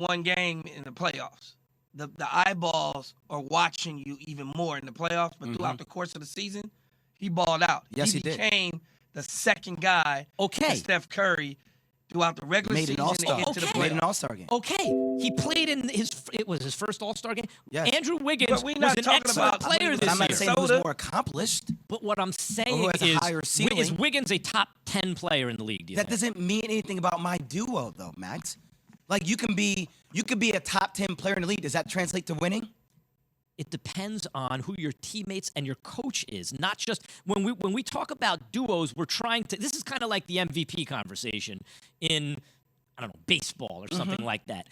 one game in the playoffs. The eyeballs are watching you even more in the playoffs, but throughout the course of the season, he balled out. Yes, he became the second guy to Steph Curry throughout the regular season and into the playoffs. Made an All-Star game. Okay, he played in it was his first All-Star game. Yes. Andrew Wiggins we're was not an talking excellent about player this I'm year. not saying who's more accomplished. But what I'm saying who has a higher ceiling. is Wiggins a top 10 player in the league? Do you That think? doesn't mean anything about my duo, though, Max. Like you could be a top 10 player in the league. Does that translate to winning? It depends on who your teammates and your coach is. Not just when we talk about duos, we're trying to. This is kind of like the MVP conversation in, I don't know, baseball or something like that.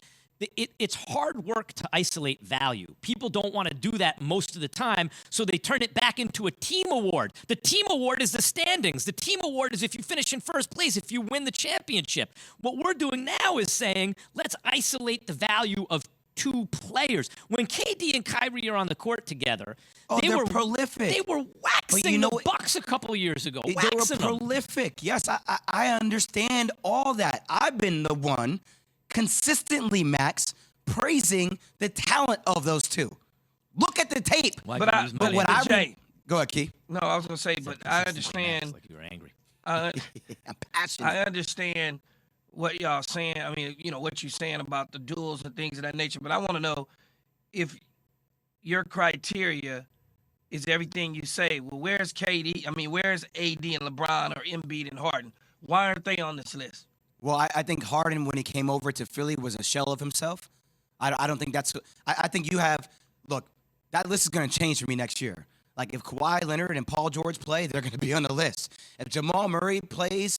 It's hard work to isolate value. People don't want to do that most of the time, so they turn it back into a team award. The team award is the standings. The team award is if you finish in first place, if you win the championship. What we're doing now is saying, let's isolate the value of two players. When KD and Kyrie are on the court together, they were prolific. They were waxing the Bucks a couple years ago. They were prolific. Yes, I understand all that. I've been the one consistently, Max, praising the talent of those two. Look at the tape. Well, Go ahead, Key. No, I was going to say, but I understand. Like you were angry. I'm passionate. I understand what y'all saying. I mean, what you're saying about the duels and things of that nature. But I want to know if your criteria is everything you say. Well, where's KD? I mean, where's AD and LeBron or Embiid and Harden? Why aren't they on this list? Well, I think Harden, when he came over to Philly, was a shell of himself. I don't think that's – I think you have – look, that list is going to change for me next year. Like, if Kawhi Leonard and Paul George play, they're going to be on the list. If Jamal Murray plays,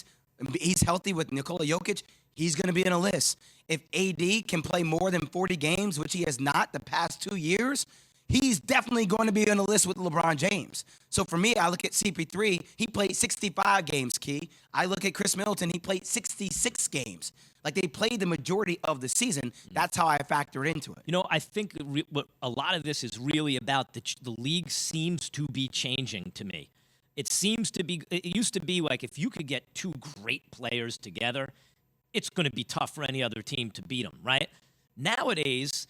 he's healthy with Nikola Jokic, he's going to be on a list. If AD can play more than 40 games, which he has not the past 2 years, he's definitely going to be on the list with LeBron James. So for me, I look at CP3, he played 65 games, Key. I look at Chris Middleton, he played 66 games. Like, they played the majority of the season. That's how I factor into it. I think what a lot of this is really about the league seems to be changing to me. It seems to be, it used to be like if you could get two great players together, it's going to be tough for any other team to beat them, right? Nowadays,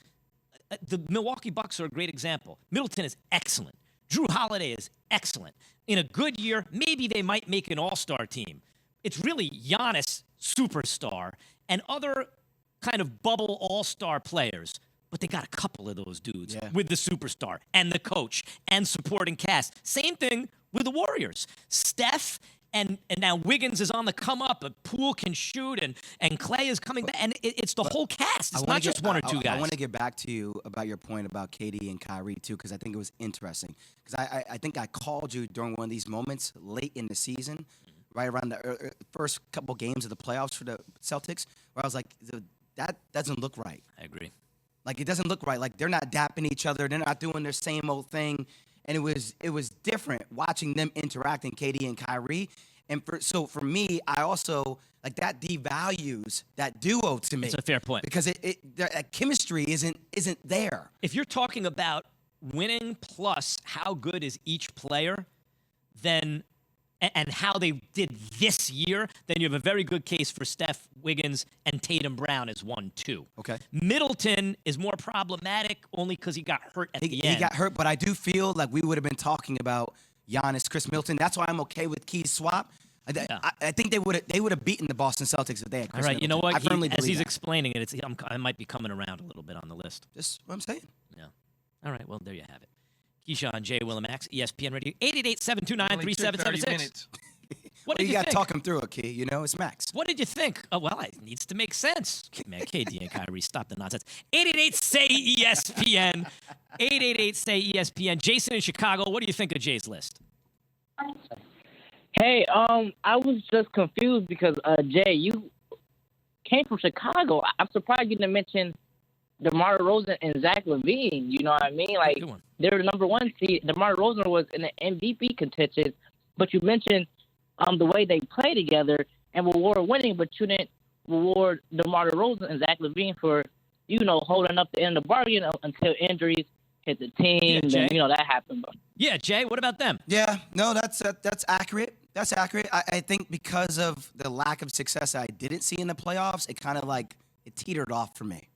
the Milwaukee Bucks are a great example. Middleton is excellent. Drew Holiday is excellent. In a good year, maybe they might make an all-star team. It's really Giannis, superstar, and other kind of bubble all-star players. But they got a couple of those dudes with the superstar and the coach and supporting cast. Same thing with the Warriors. Steph and now Wiggins is on the come up. Poole can shoot, and Clay is coming back. And it's the whole cast. It's not just one or two guys. I want to get back to you about your point about KD and Kyrie, too, because I think it was interesting. Because I think I called you during one of these moments late in the season, right around the first couple games of the playoffs for the Celtics, where I was like, that doesn't look right. I agree. Like, it doesn't look right. Like, they're not dapping each other. They're not doing their same old thing. And it was different watching them interacting, KD and Kyrie. And so for me, I also, like, that devalues that duo to me. It's a fair point. Because that chemistry isn't there. If you're talking about winning plus how good is each player, then and how they did this year, then you have a very good case for Steph, Wiggins, and Tatum Brown as 1-2. Okay. Middleton is more problematic only because he got hurt at the end. He got hurt, but I do feel like we would have been talking about Giannis, Chris Middleton. That's why I'm okay with Key's swap. I think they would have beaten the Boston Celtics if they had Chris Middleton. You know what? I firmly as believe he's that. explaining it, I might be coming around a little bit on the list. Just what I'm saying. Yeah. All right, well, there you have it. Keyshawn, J. Willimax, ESPN Radio, 888-729-3776. What did you got to talk him through it, Key. It's Max. What did you think? Oh, well, it needs to make sense. Man, KD and Kyrie, stop the nonsense. 888-SAY-ESPN. 888-SAY-ESPN. Jason in Chicago, what do you think of Jay's list? Hey, I was just confused because, Jay, you came from Chicago. I'm surprised you didn't mention DeMar DeRozan and Zach LaVine. You know what I mean? Like, they're the number one seed. DeMar DeRozan was in the MVP contention, but you mentioned the way they play together and reward winning, but you didn't reward DeMar DeRozan and Zach LaVine for, holding up the end of the bargain until injuries hit the team. Yeah, and, that happened. Yeah, Jay, what about them? Yeah, no, that's accurate. That's accurate. I think because of the lack of success I didn't see in the playoffs, it kind of it teetered off for me.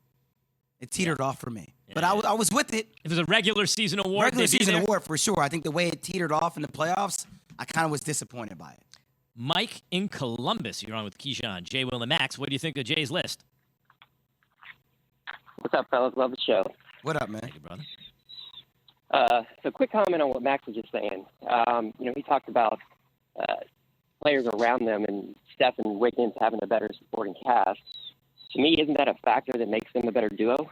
It teetered off for me. But I was with it. If it was a regular season award, Regular they'd be season there. award for sure. I think the way it teetered off in the playoffs, I kind of was disappointed by it. Mike in Columbus, you're on with Keyshawn, Jay, Will, and Max. What do you think of Jay's list? What's up, fellas? Love the show. What up, man? Thank you, brother. So quick comment on what Max was just saying. He talked about players around them and Steph and Wiggins having a better supporting cast. To me, isn't that a factor that makes them a better duo?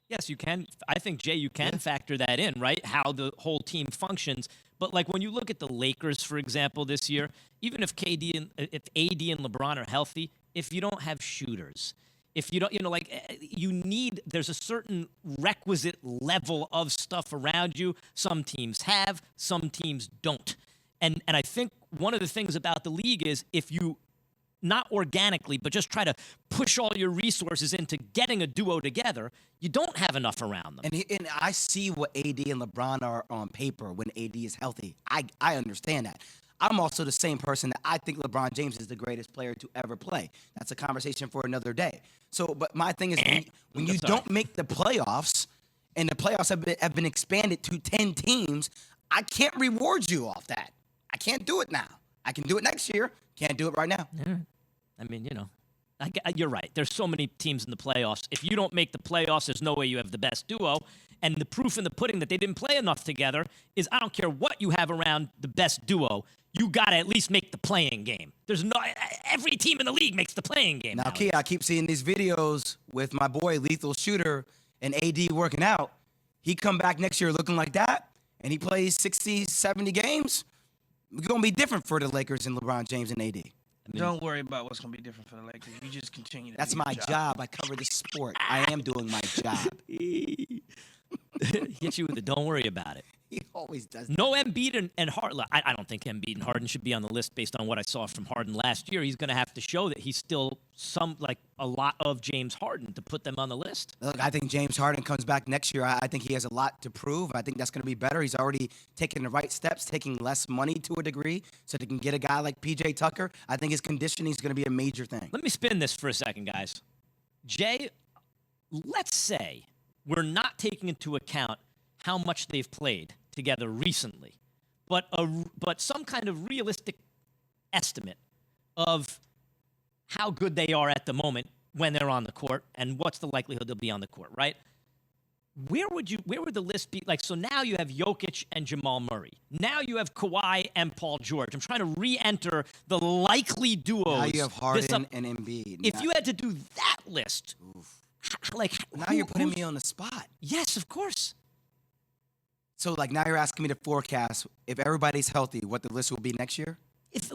Yes, you can. I think, Jay, you can factor that in, right? How the whole team functions. But like when you look at the Lakers, for example, this year, even if AD and LeBron are healthy, if you don't have shooters, if you don't, there's a certain requisite level of stuff around you. Some teams have, some teams don't. And I think one of the things about the league is if you not organically, but just try to push all your resources into getting a duo together, you don't have enough around them. And I see what AD and LeBron are on paper when AD is healthy. I understand that. I'm also the same person that I think LeBron James is the greatest player to ever play. That's a conversation for another day. So, but my thing is when you don't make the playoffs, and the playoffs have been expanded to 10 teams, I can't reward you off that. I can't do it now. I can do it next year. Can't do it right now. Yeah. I mean, you're right. There's so many teams in the playoffs. If you don't make the playoffs, there's no way you have the best duo. And the proof in the pudding that they didn't play enough together is I don't care what you have around the best duo, you got to at least make the playing game. Every team in the league makes the playing game. Now, Key, I keep seeing these videos with my boy Lethal Shooter and AD working out. He come back next year looking like that, and he plays 60, 70 games. It's going to be different for the Lakers and LeBron James and AD. Don't worry about what's going to be different for the Lakers. You just continue to That's do my your job. I cover the sport. I am doing my job. Hit you with the don't worry about it. He always does that. No Embiid and Harden. I don't think Embiid and Harden should be on the list based on what I saw from Harden last year. He's going to have to show that he's still a lot of James Harden to put them on the list. Look, I think James Harden comes back next year. I think he has a lot to prove. I think that's going to be better. He's already taking the right steps, taking less money to a degree so they can get a guy like P.J. Tucker. I think his conditioning is going to be a major thing. Let me spin this for a second, guys. Jay, let's say we're not taking into account how much they've played together recently, but some kind of realistic estimate of how good they are at the moment when they're on the court and what's the likelihood they'll be on the court, right? Where would the list be? Like, so now you have Jokic and Jamal Murray. Now you have Kawhi and Paul George. I'm trying to re-enter the likely duos. Now you have Harden and Embiid. If you had to do that list, now you're putting me on the spot. Yes, of course. So, now you're asking me to forecast if everybody's healthy, what the list will be next year?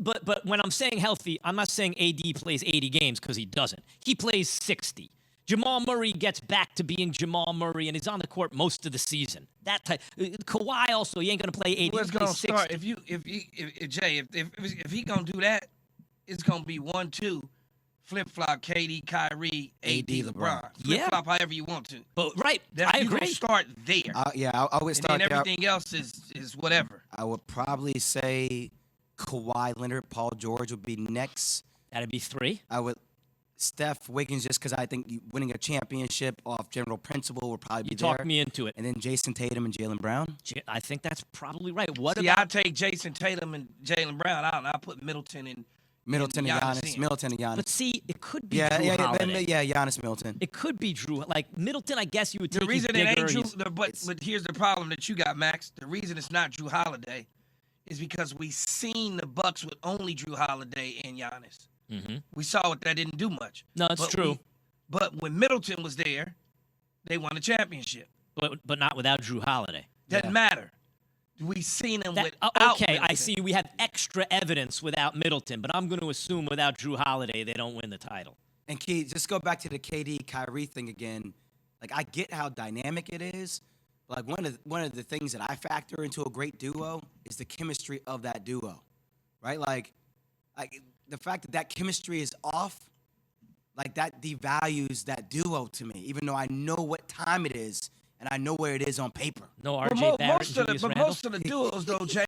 But when I'm saying healthy, I'm not saying AD plays 80 games because he doesn't. He plays 60. Jamal Murray gets back to being Jamal Murray, and he's on the court most of the season. That type. Kawhi also, he ain't gonna play 80. Where's gonna start? If he gonna do that, it's gonna be 1-2. Flip-flop, KD, Kyrie, AD, LeBron. Flip-flop however you want to. But I agree. Gonna start there. I would start and then there. everything else is whatever. I would probably say Kawhi Leonard, Paul George would be next. That'd be 3. I would Steph, Wiggins, just because I think winning a championship off general principle would probably be there. You talked me into it. And then Jason Tatum and Jaylen Brown. I think that's probably right. I take Jason Tatum and Jaylen Brown out, and I put Middleton and Giannis. Middleton and Giannis. But see, it could be Drew Holiday. Giannis, Middleton. It could be Drew. Like, Middleton, I guess you would take the reason bigger, it ain't Drew, but here's the problem that you got, Max. The reason it's not Drew Holiday is because we seen the Bucks with only Drew Holiday and Giannis. Mm-hmm. We saw that didn't do much. No, it's true. But when Middleton was there, they won a championship. But not without Drew Holiday. Doesn't matter. We seen him without okay, Middleton. I see. We have extra evidence without Middleton, but I'm going to assume without Drew Holiday, they don't win the title. And Key, just go back to the KD Kyrie thing again. I get how dynamic it is. One of the things that I factor into a great duo is the chemistry of that duo, right? Like the fact that chemistry is off, that devalues that duo to me. Even though I know what time it is and I know where it is on paper. No RJ Barrett, most of the duos though, Jay.